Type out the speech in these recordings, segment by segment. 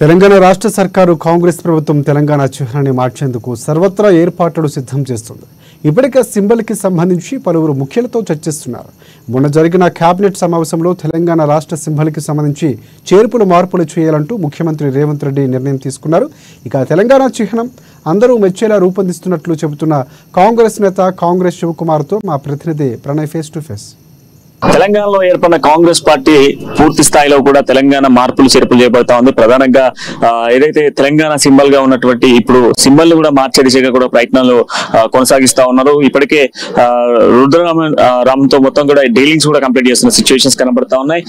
తెలంగాణ రాష్ట్ర సర్కారు కాంగ్రెస్ ప్రభుత్వం తెలంగాణ చిహ్నాన్ని మార్చేందుకు సర్వత్రా ఏర్పాట్లు సిద్ధం చేస్తుంది. ఇప్పటికే సింబల్కి సంబంధించి పలువురు ముఖ్యులతో చర్చిస్తున్నారు. మొన్న జరిగిన కేబినెట్ సమావేశంలో తెలంగాణ రాష్ట్ర సింబల్కి సంబంధించి మార్పులు చేయాలంటూ ముఖ్యమంత్రి రేవంత్ రెడ్డి నిర్ణయం తీసుకున్నారు. ఇక తెలంగాణ చిహ్నం అందరూ మెచ్చేలా రూపొందిస్తున్నట్లు చెబుతున్న కాంగ్రెస్ నేత కాంగ్రెస్ శివకుమార్తో మా ప్రతినిధి ప్రణయ్ ఫేస్ టు ఫేస్. తెలంగాణలో ఏర్పడిన కాంగ్రెస్ పార్టీ పూర్తి స్థాయిలో కూడా తెలంగాణ మార్పులు చేర్పులు చేపడతా ఉంది. ప్రధానంగా ఏదైతే తెలంగాణ సింబల్ గా ఉన్నటువంటి ఇప్పుడు సింబల్ కూడా మార్చే దిశగా కూడా ప్రయత్నాలు కొనసాగిస్తా ఉన్నారు. ఇప్పటికే రుద్రరామంతో మొత్తం కూడా డీలింగ్స్ కూడా కంప్లీట్ చేస్తున్న సిచ్యువేషన్స్ కనబడతా ఉన్నాయి.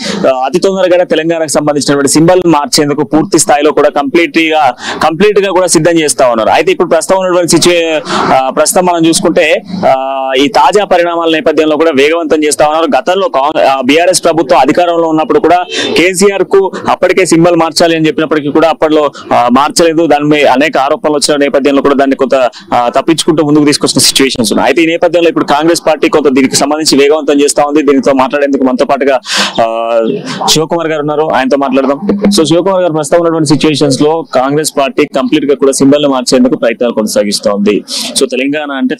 అతి తొందరగా తెలంగాణకు సంబంధించినటువంటి సింబల్ మార్చేందుకు పూర్తి స్థాయిలో కూడా కంప్లీట్ గా కూడా సిద్ధం చేస్తా ఉన్నారు. అయితే ఇప్పుడు ప్రస్తుతం ఉన్నటువంటి ప్రస్తుతం మనం చూసుకుంటే ఈ తాజా పరిణామాల నేపథ్యంలో కూడా వేగవంతం చేస్తా ఉన్నారు. గతంలో బీఆర్ఎస్ ప్రభుత్వం అధికారంలో ఉన్నప్పుడు కూడా కేసీఆర్ కు అప్పటికే సింబల్ మార్చాలి అని చెప్పినప్పటికీ కూడా అప్పట్లో మార్చలేదు. దాని అనేక ఆరోపణలు వచ్చిన నేపథ్యంలో కూడా దాన్ని కొంత తప్పించుకుంటూ ముందుకు తీసుకొచ్చిన సిచ్యువేషన్స్ ఉన్నాయి. అయితే ఈ నేపథ్యంలో ఇప్పుడు కాంగ్రెస్ పార్టీ కొంత దీనికి సంబంధించి వేగవంతం చేస్తా ఉంది. దీనితో మాట్లాడేందుకు మనతో పాటుగా శివకుమార్ గారు ఉన్నారు, ఆయనతో మాట్లాడదాం. సో శివకుమార్ గారు, ప్రస్తుతం ఉన్నటువంటి సిచ్యువేషన్స్ లో కాంగ్రెస్ పార్టీ కంప్లీట్ గా కూడా సింబల్ మార్చేందుకు ప్రయత్నాలు కొనసాగిస్తూ ఉంది. సో తెలంగాణ అంటే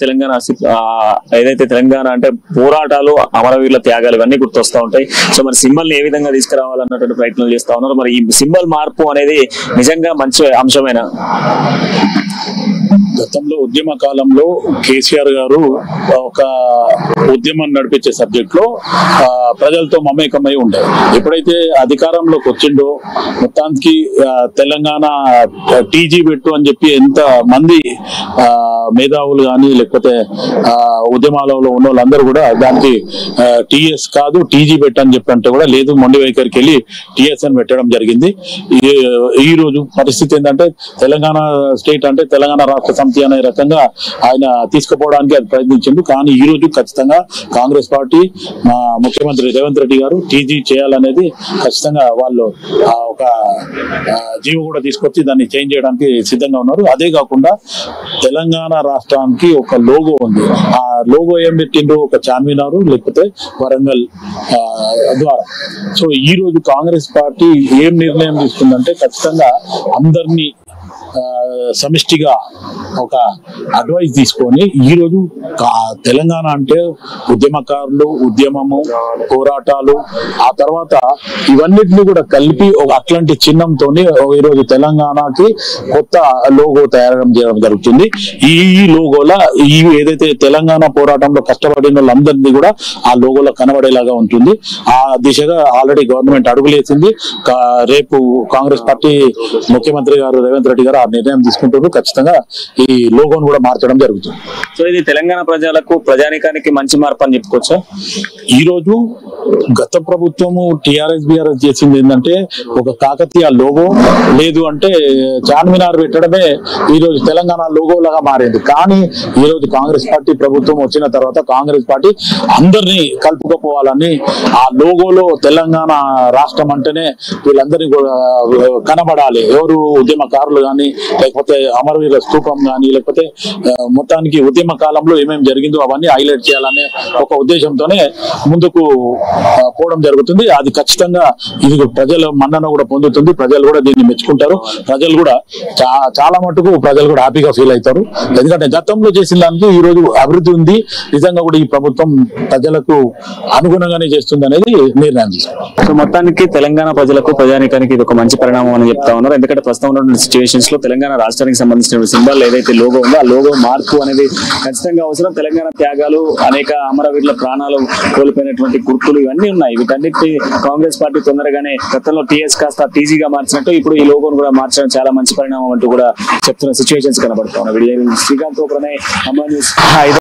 ఏదైతే తెలంగాణ అంటే పోరాటాలు, అమరవీరుల త్యాగాలు ఇవన్నీ గుర్తొస్తా ఉంటాయి. సో మరి సింబల్ ని ఏ విధంగా తీసుకురావాలన్నటువంటి ప్రయత్నాలు చేస్తా ఉన్నారు. మరి ఈ సింబల్ మార్పు అనేది నిజంగా మంచి అంశమైన గతంలో ఉద్యమ కాలంలో కేసీఆర్ గారు ఒక ఉద్యమం నడిపించే సబ్జెక్ట్ లో ప్రజలతో మమేకమై ఉండేది. ఎప్పుడైతే అధికారంలోకి వచ్చిండో మొత్తానికి తెలంగాణ టీజీ పెట్టు అని చెప్పి ఎంత మంది మేధావులు కానీ లేకపోతే ఉద్యమాలలో ఉన్న వాళ్ళందరూ కూడా దానికి టీఎస్ కాదు టీజీ పెట్టు అని చెప్పి అంటే కూడా లేదు, మొండి వైఖరికి వెళ్ళి టీఎస్ అని పెట్టడం జరిగింది. ఈ రోజు పరిస్థితి ఏంటంటే తెలంగాణ స్టేట్ అంటే తెలంగాణ రాష్ట్ర సమితి అనే రకంగా ఆయన తీసుకుపోవడానికి అది ప్రయత్నించింది. కానీ ఈ రోజు ఖచ్చితంగా కాంగ్రెస్ పార్టీ మా ముఖ్యమంత్రి రేవంత్ రెడ్డి గారు టీజీ చేయాలనేది ఖచ్చితంగా వాళ్ళు ఒక జీవో కూడా తీసుకొచ్చి దాన్ని చేంజ్ చేయడానికి సిద్ధంగా ఉన్నారు. అదే కాకుండా తెలంగాణ రాష్ట్రానికి ఒక లోగో ఉంది. ఆ లోగో ఏం పెట్టిండ్రు, ఒక చార్మినారు లేకపోతే వరంగల్ ద్వారా. సో ఈ రోజు కాంగ్రెస్ పార్టీ ఏం నిర్ణయం తీసుకుందంటే ఖచ్చితంగా అందరినీ సమిష్టిగా ఒక అడ్వైస్ తీసుకొని ఈరోజు తెలంగాణ అంటే ఉద్యమకారులు, ఉద్యమము, పోరాటాలు, ఆ తర్వాత ఇవన్నిటిని కూడా కలిపి ఒక అట్లాంటి చిహ్నంతో ఈరోజు తెలంగాణకి కొత్త లోగో తయారు చేయడం జరుగుతుంది. ఈ లోగోల ఏదైతే తెలంగాణ పోరాటంలో కష్టపడిన వాళ్ళందరినీ కూడా ఆ లోగోలో కనబడేలాగా ఉంటుంది. ఆ దిశగా ఆల్రెడీ గవర్నమెంట్ అడుగులేసింది. రేపు కాంగ్రెస్ పార్టీ ముఖ్యమంత్రి గారు రేవంత్ రెడ్డి గారు ఆ నిర్ణయం తీసుకుంటున్నారు. ఖచ్చితంగా ఈ లోగోను కూడా మార్చడం జరుగుతుంది. సో ఇది తెలంగాణ ప్రజానికానికి మంచి మార్పు అని చెప్పుకోవచ్చా? ఈ రోజు గత ప్రభుత్వము టిఆర్ఎస్ బిఆర్ఎస్ చేసింది ఏంటంటే ఒక కాకతీయ లోగో, లేదు అంటే చార్మినార్ పెట్టడమే ఈ రోజు తెలంగాణ లోగో లాగా మారింది. కానీ ఈ రోజు కాంగ్రెస్ పార్టీ ప్రభుత్వం వచ్చిన తర్వాత కాంగ్రెస్ పార్టీ అందరినీ కలుపుకపోవాలని ఆ లోగోలో తెలంగాణ రాష్ట్రం అంటేనే వీళ్ళందరినీ కనబడాలి. ఎవరు ఉద్యమకారులు కానీ లేకపోతే అమరవీరుల స్తూపం కానీ లేకపోతే మొత్తానికి ఉద్యమ కాలంలో ఏమేమి జరిగిందో అవన్నీ హైలైట్ చేయాలనే ఒక ఉద్దేశంతోనే ముందుకు పోవడం జరుగుతుంది. అది ఖచ్చితంగా ఇది ప్రజల మన్నన కూడా పొందుతుంది. ప్రజలు కూడా దీన్ని మెచ్చుకుంటారు. ప్రజలు కూడా చాలా మటుకు ప్రజలు కూడా హ్యాపీగా ఫీల్ అవుతారు. ఎందుకంటే గతంలో చేసిన దానికి ఈ రోజు అభివృద్ధి ఉంది. నిజంగా కూడా ఈ ప్రభుత్వం ప్రజలకు అనుగుణంగానే చేస్తుంది అనేది నిర్ణయం తీసుకున్నారు. సో మొత్తానికి తెలంగాణ ప్రజలకు, ప్రజానికానికి ఇది ఒక మంచి పరిణామం అని చెప్తా ఉన్నారు. ఎందుకంటే ప్రస్తుతం ఉన్నటువంటి సిచ్యువేషన్స్ లో తెలంగాణ రాష్ట్రానికి సంబంధించిన సింబల్ ఏదైతే లోగో ఉందో ఆ లోగో మార్పు అనేది ఖచ్చితంగా అవసరం. తెలంగాణ త్యాగాలు, అనేక అమరవీరుల ప్రాణాలు కోల్పోయినటువంటి గుర్తులు ఇవన్నీ ఉన్నాయి. వీటన్నిటి కాంగ్రెస్ పార్టీ తొందరగానే గతంలో టీఎస్ కాస్త టీజీగా మార్చినట్టు ఇప్పుడు ఈ లోగోను కూడా మార్చడం చాలా మంచి పరిణామం అంటూ కూడా చెప్తున్న సిచ్యువేషన్స్ కనబడతా ఉన్నాయి. శ్రీకాంత్ ప్రణయ్, అమర్ న్యూస్.